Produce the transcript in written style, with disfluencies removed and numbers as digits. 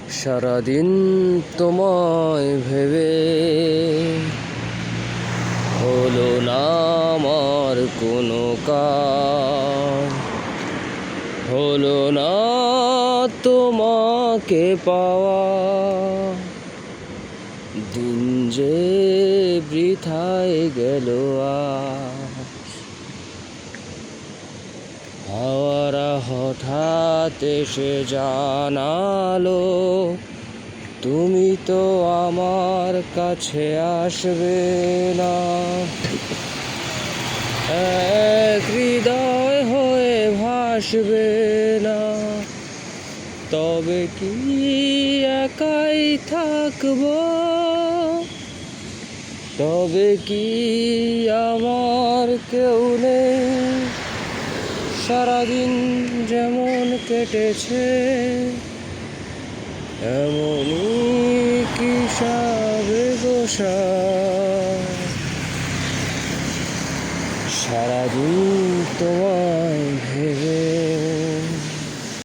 সারাদিন তোমায় ভেবে হলো না আমার কোনো কাজ, হলো না তোমাকে পাওয়া। দিন যে বৃথায় গেল আজ। হাওয়ারা হঠাৎ এসে জানালো তুমি তো আমার কাছে আসবে না। এক হৃদয় হয়ে ভাসবে না, তবে কি একাই থাকবো? তবে কি আমার কেউ নেই? সারাদিন যেমন কেটেছে এমনই কি সাবে গোসা। সারাদিন তোমার